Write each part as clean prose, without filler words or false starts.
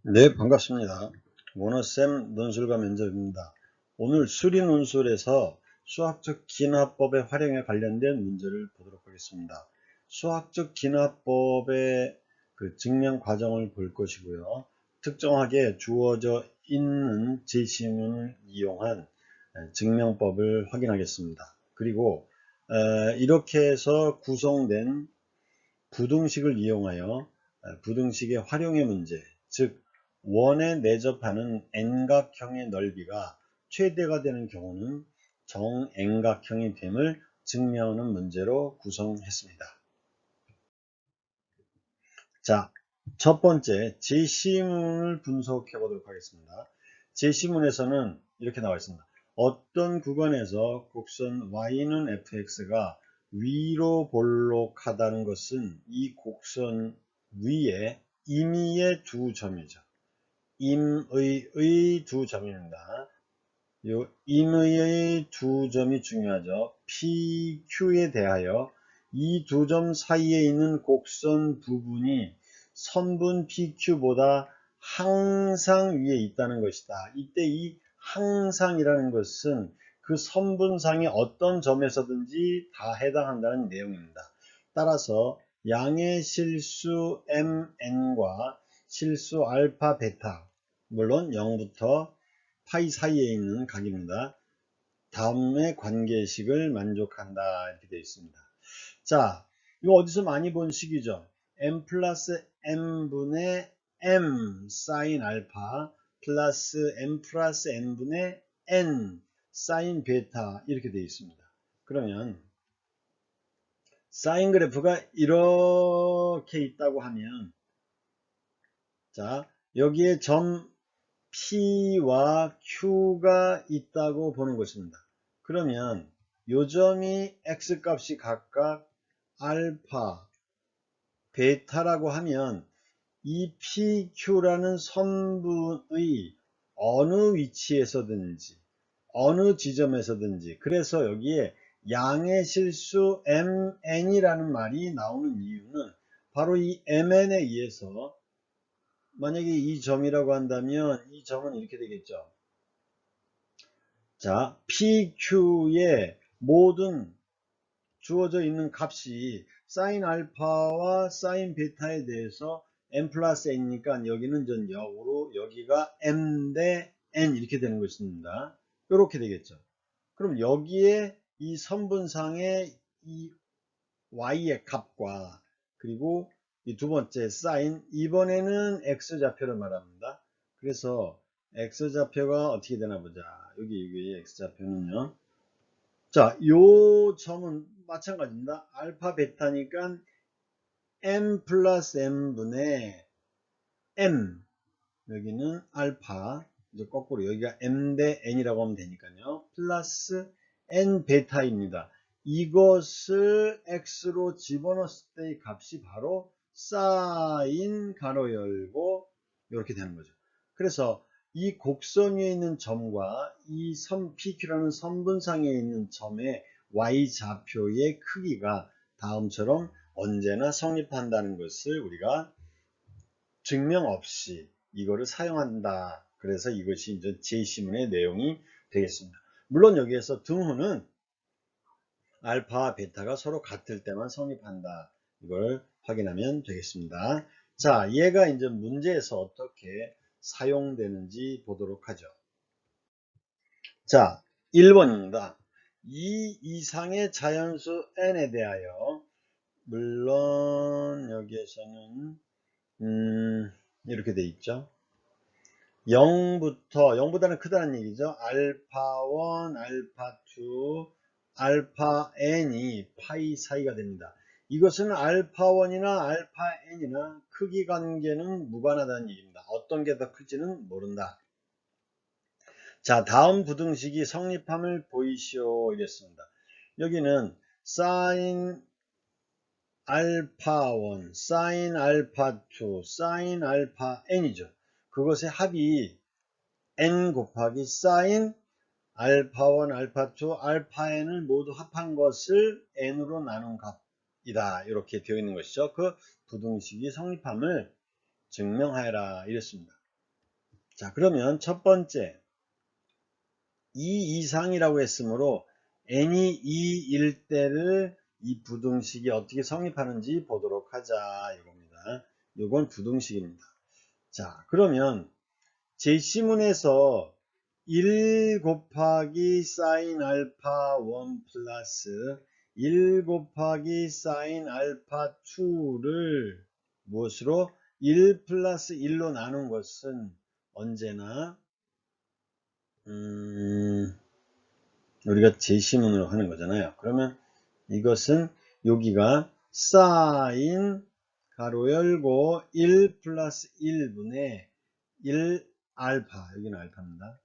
네, 반갑습니다. 원어쌤 논술과 면접입니다. 오늘 수리논술에서 수학적 진화법의 활용에 관련된 문제를 보도록 하겠습니다. 수학적 진화법의 증명 과정을 볼 것이고요. 특정하게 주어져 있는 제시문을 이용한 증명법을 확인하겠습니다. 그리고 이렇게 해서 구성된 부등식을 이용하여 부등식의 활용의 문제, 즉 원에 내접하는 N각형의 넓이가 최대가 되는 경우는 정N각형이 됨을 증명하는 문제로 구성했습니다. 자, 첫 번째 제시문을 분석해 보도록 하겠습니다. 제시문에서는 이렇게 나와 있습니다. 어떤 구간에서 곡선 y는 fx가 위로 볼록하다는 것은 이 곡선 위에 임의의 두 점이죠. 임의의 두 점입니다. 요 임의의 두 점이 중요하죠. PQ에 대하여 이 두 점 사이에 있는 곡선 부분이 선분 PQ보다 항상 위에 있다는 것이다. 이때 이 항상이라는 것은 그 선분상의 어떤 점에서든지 다 해당한다는 내용입니다. 따라서 양의 실수 MN과 실수 알파 베타, 물론 0부터 파이 사이에 있는 각입니다. 다음의 관계식을 만족한다 이렇게 되어 있습니다. 자, 이거 어디서 많이 본 식이죠. m 플러스 n분의 m 사인 알파 플러스 m 플러스 n분의 n 사인 베타 이렇게 되어 있습니다. 그러면 사인 그래프가 이렇게 있다고 하면, 자, 여기에 점 P와 Q가 있다고 보는 것입니다. 그러면 요 점이 X값이 각각 알파, 베타라고 하면 이 PQ라는 선분의 어느 위치에서든지 어느 지점에서든지, 그래서 여기에 양의 실수 MN이라는 말이 나오는 이유는 바로 이 MN에 의해서, 만약에 이 점이라고 한다면 이 점은 이렇게 되겠죠. 자, PQ의 모든 주어져 있는 값이 사인 알파와 사인 베타에 대해서 n 플러스 n이니까 여기는 전 역으로 여기가 m 대 n 이렇게 되는 것입니다. 이렇게 되겠죠. 그럼 여기에 이 선분상의 이 y의 값과, 그리고 이 두 번째 사인, 이번에는 x좌표를 말합니다. 그래서 x좌표가 어떻게 되나 보자. 여기 x좌표는요. 자, 요 점은 마찬가지입니다. 알파 베타니까 m 플러스 m분의 m, 여기는 알파, 이제 거꾸로 여기가 m 대 n이라고 하면 되니까요. 플러스 n 베타입니다. 이것을 x로 집어넣었을 때의 값이 바로 사인 가로 열고 이렇게 되는 거죠. 그래서 이 곡선 위에 있는 점과 이 선 PQ라는 선분상에 있는 점의 y좌표의 크기가 다음처럼 언제나 성립한다는 것을 우리가 증명 없이 이거를 사용한다. 그래서 이것이 이제 제시문의 내용이 되겠습니다. 물론 여기에서 등호는 알파와 베타가 서로 같을 때만 성립한다. 이걸 확인하면 되겠습니다. 자, 얘가 이제 문제에서 어떻게 사용되는지 보도록 하죠. 자, 1번입니다. 이 이상의 자연수 n에 대하여, 물론 여기에서는 이렇게 돼 있죠. 0보다는 크다는 얘기죠. 알파 1, 알파 2, 알파 n이 파이 사이가 됩니다. 이것은 알파 1이나 알파 n이나 크기 관계는 무관하다는 얘기입니다. 어떤 게 더 클지는 모른다. 자, 다음 부등식이 성립함을 보이시오 이랬습니다. 여기는 사인 알파 1, 사인 알파 2, 사인 알파 n이죠. 그것의 합이 n 곱하기 사인 알파 1, 알파 2, 알파 n을 모두 합한 것을 n으로 나눈 값이다. 이렇게 되어 있는 것이죠. 그 부등식이 성립함을 증명하여라 이랬습니다. 자, 그러면 첫 번째 2 이상이라고 했으므로 n이 2일 때를 이 부등식이 어떻게 성립하는지 보도록 하자 이겁니다. 이건 부등식입니다. 자, 그러면 제시문에서 1 곱하기 사인 알파 1 플러스 1 곱하기 사인 알파 2를 무엇으로 1 플러스 1로 나눈 것은 언제나 우리가 제시문으로 하는 거잖아요. 그러면 이것은 여기가 사인 가로 열고 1 플러스 1분의 1 알파, 여기는 알파입니다.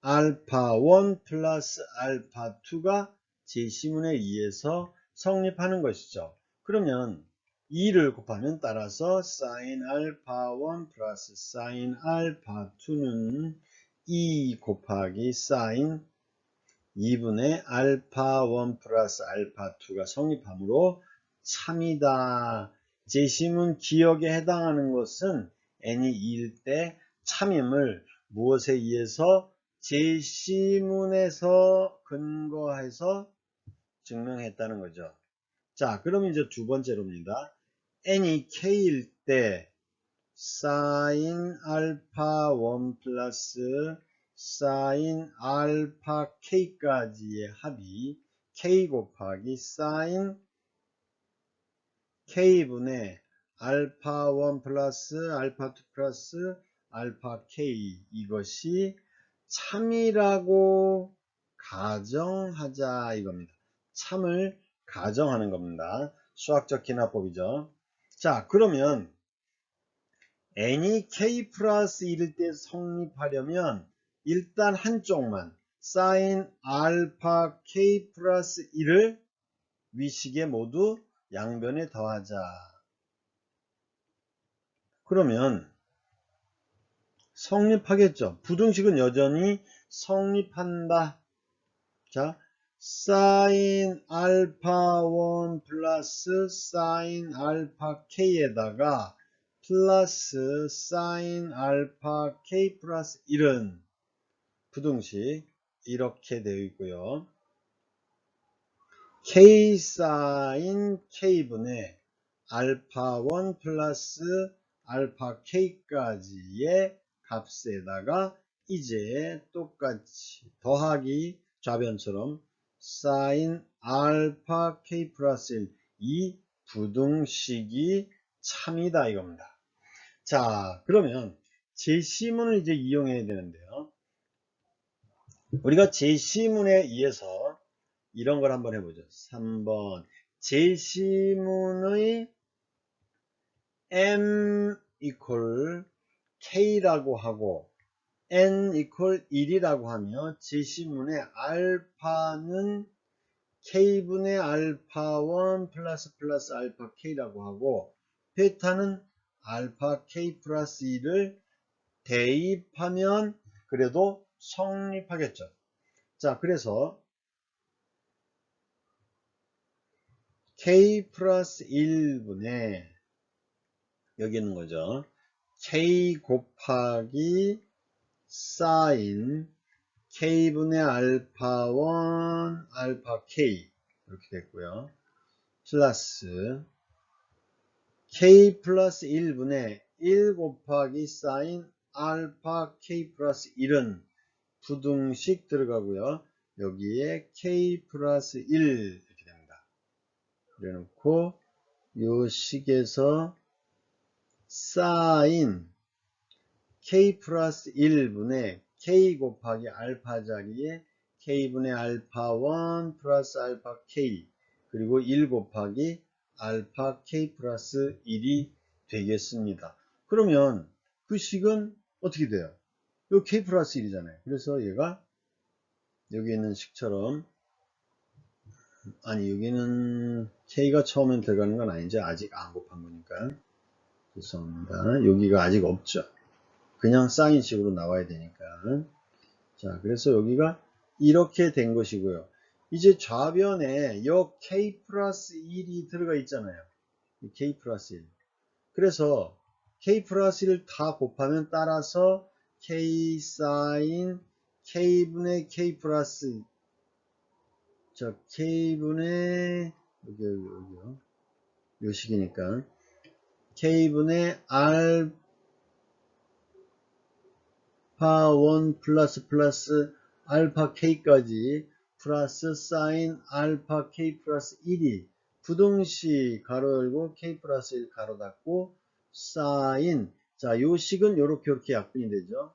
알파 1 플러스 알파 2가 제시문에 의해서 성립하는 것이죠. 그러면 2를 곱하면 따라서 사인 알파 1 플러스 사인 알파 2는 2 곱하기 사인 2분의 알파 1 플러스 알파 2가 성립하므로 참이다. 제시문 기억에 해당하는 것은 n이 2일 때 참임을 무엇에 의해서 제시문에서 근거해서 증명했다는 거죠. 자, 그럼 이제 두 번째로입니다. n이 k일 때 사인 알파 1 플러스 사인 알파 k까지의 합이 k 곱하기 사인 k분의 알파 1 플러스 알파 2 플러스 알파 k 이것이 참이라고 가정하자 이겁니다. 참을 가정하는 겁니다. 수학적 기납법이죠. 자, 그러면 n이 k 플러스 1일 때 성립하려면 일단 한쪽만 사인 알파 k 플러스 1을 위식에 모두 양변에 더하자. 그러면 성립하겠죠. 부등식은 여전히 성립한다. 자, 사인 알파 1 플러스 사인 알파 k에다가 플러스 사인 알파 k 플러스 1은 부등식 이렇게 되어 있고요. k 사인 k분의 알파 1 플러스 알파 k까지의 값에다가 이제 똑같이 더하기 좌변처럼 사인 알파 k 플러스 1 이 부등식이 참이다 이겁니다. 자, 그러면 제시문을 이제 이용해야 되는데요. 우리가 제시문에 의해서 이런 걸 한번 해보죠. 3번 제시문의 m equal k라고 하고 n equal 1이라고 하며 제시문의 알파는 k분의 알파 1 플러스 알파 k라고 하고 베타는 알파 k 플러스 1을 대입하면 그래도 성립하겠죠. 자, 그래서 k 플러스 1분의 여기 있는 거죠. k 곱하기 사인 k분의 알파 1 알파 k 이렇게 됐고요. 플러스 k 플러스 1분의 1 곱하기 사인 알파 k 플러스 1은 부등식 들어가고요. 여기에 k 플러스 1 이렇게 됩니다. 그래 놓고 요 식에서 사인 k 플러스 1분의 k 곱하기 알파 자리에 k분의 알파 1 플러스 알파 k 그리고 1 곱하기 알파 k 플러스 1이 되겠습니다. 그러면 그 식은 어떻게 돼요? 요 k 플러스 1이잖아요. 그래서 얘가 여기 있는 식처럼 아니 여기는 k가 처음에 들어가는 건 아니죠. 아직 안 곱한 거니까. 죄송합니다. 여기가 아직 없죠. 그냥 사인식으로 나와야 되니까. 자, 그래서 여기가 이렇게 된 것이고요. 이제 좌변에 요 k 플러스 1이 들어가 있잖아요. k 플러스 1. 그래서 k 플러스 1 다 곱하면 따라서 k 사인 k분의 k 플러스 k분의 여기요. 요 식이니까 k분의 알파 1 플러스 알파 k까지 플러스 사인 알파 k 플러스 1이 부등식 가로 열고 k 플러스 1 가로 닫고 사인 자, 요 식은 요렇게 약분이 되죠.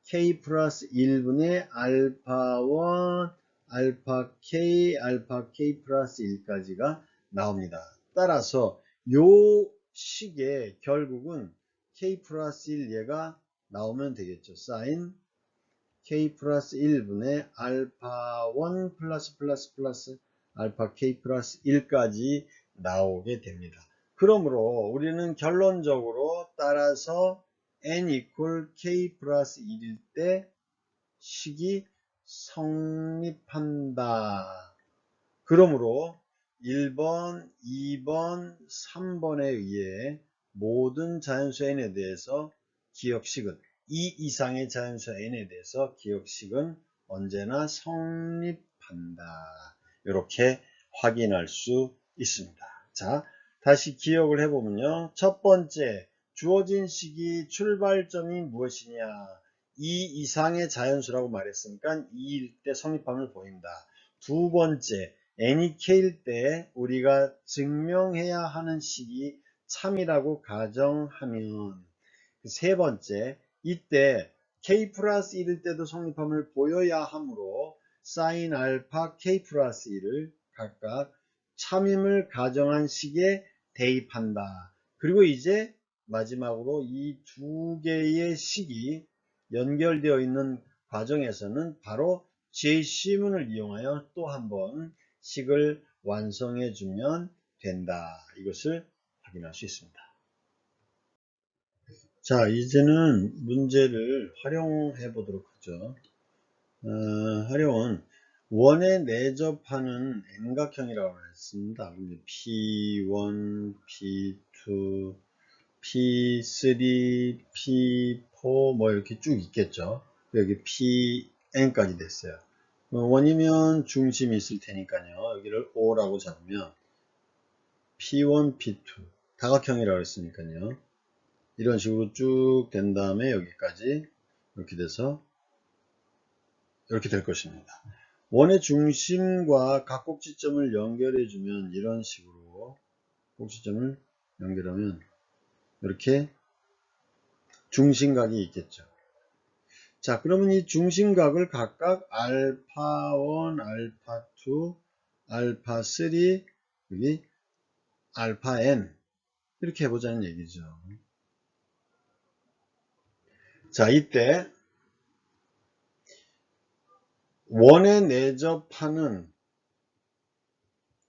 k 플러스 1분의 알파 1 알파 k 플러스 1까지가 나옵니다. 따라서 요 식의 결국은 k 플러스 1 얘가 나오면 되겠죠. 사인 k 플러스 1분의 알파 1 플러스 알파 k 플러스 1까지 나오게 됩니다. 그러므로 우리는 결론적으로 따라서 n equal k 플러스 1일 때 식이 성립한다. 그러므로 1번, 2번, 3번에 의해 모든 자연수 n에 대해서 기억식은 2 이상의 자연수 n에 대해서 기억식은 언제나 성립한다. 이렇게 확인할 수 있습니다. 자, 다시 기억을 해보면요. 첫 번째, 주어진 식이 출발점이 무엇이냐? 2 이상의 자연수라고 말했으니까 2일 때 성립함을 보인다. 두 번째, n이 k일 때 우리가 증명해야 하는 식이 참이라고 가정하면 세 번째, 이때 k 플러스 1일 때도 성립함을 보여야 하므로 사인 알파 k 플러스 1을 각각 참임을 가정한 식에 대입한다. 그리고 이제 마지막으로 이 두 개의 식이 연결되어 있는 과정에서는 바로 제시문을 이용하여 또 한번 식을 완성해 주면 된다. 이것을 확인할 수 있습니다. 자, 이제는 문제를 활용해 보도록 하죠. 활용은 원에 내접하는 N각형이라고 했습니다. P1, P2, P3, P4 뭐 이렇게 쭉 있겠죠. 여기 PN까지 됐어요. 원이면 중심이 있을 테니까요. 여기를 O라고 잡으면 P1, P2 다각형이라고 했으니까요. 이런 식으로 쭉 된 다음에 여기까지 이렇게 돼서 이렇게 될 것입니다. 원의 중심과 각 꼭지점을 연결해 주면 이런 식으로 꼭지점을 연결하면 이렇게 중심각이 있겠죠. 자, 그러면 이 중심각을 각각 알파 1, 알파 2, 알파 3, 여기 알파 n 이렇게 해보자는 얘기죠. 자, 이때 원에 내접하는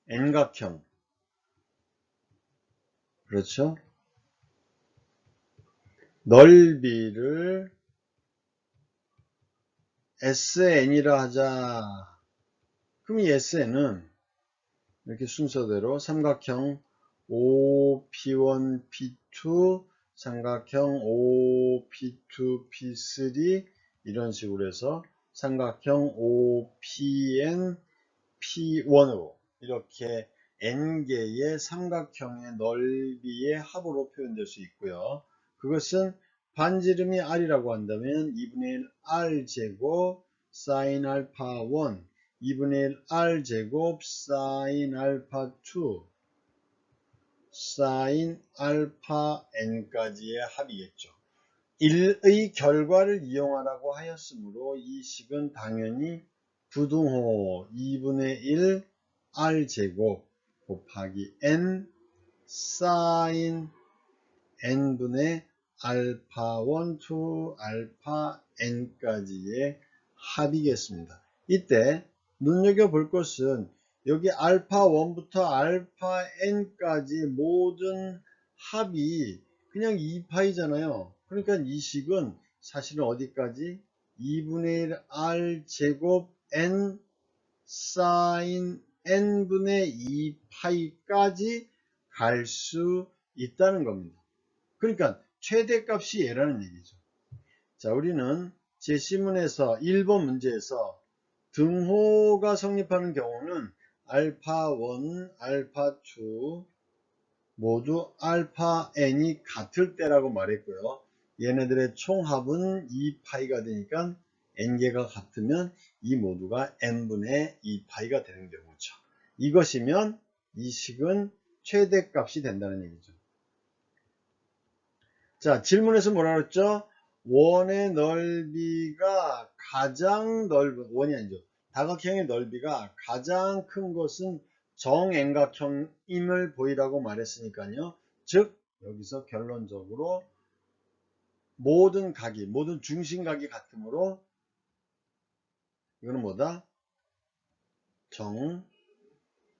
N각형 그렇죠? 넓이를 SN이라 하자. 그럼 이 SN은 이렇게 순서대로 삼각형 OP1, P2, 삼각형 OP2, P3 이런 식으로 해서 삼각형 OPN, P1으로 이렇게 n개의 삼각형의 넓이의 합으로 표현될 수 있고요. 그것은 반지름이 r이라고 한다면 2분의 1 r제곱 sin 알파 1, 2분의 1 r제곱 sin 알파 2, sin 알파 n까지의 합이겠죠. 1의 결과를 이용하라고 하였으므로 이 식은 당연히 부등호 2분의 1 r제곱 곱하기 n sin n분의 알파 1, 2, 알파 n까지의 합이겠습니다. 이때 눈여겨볼 것은 여기 알파 1부터 알파 n까지 모든 합이 그냥 2파이잖아요. 그러니까 이 식은 사실은 어디까지? 2분의 1 r 제곱 n sin n분의 2파이까지 갈 수 있다는 겁니다. 그러니까 최대값이 얘라는 얘기죠. 자, 우리는 제시문에서 1번 문제에서 등호가 성립하는 경우는 알파 1, 알파 2 모두 알파 n이 같을 때라고 말했고요. 얘네들의 총합은 2파이가 되니까 n개가 같으면 이 모두가 n분의 2파이가 되는 경우죠. 이것이면 이 식은 최대값이 된다는 얘기죠. 자, 질문에서 뭐라 그랬죠? 원의 넓이가 가장 넓은, 원이 아니죠. 다각형의 넓이가 가장 큰 것은 정円각형임을 보이라고 말했으니까요. 즉, 여기서 결론적으로 모든 각이, 모든 중심각이 같으므로 이거는 뭐다? 정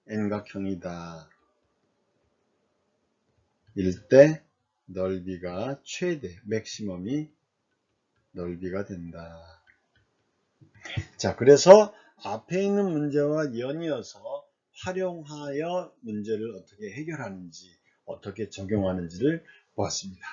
円각형이다. 일 때 넓이가 최대, 맥시멈이 넓이가 된다. 자, 그래서 앞에 있는 문제와 연이어서 활용하여 문제를 어떻게 해결하는지, 어떻게 적용하는지를 보았습니다.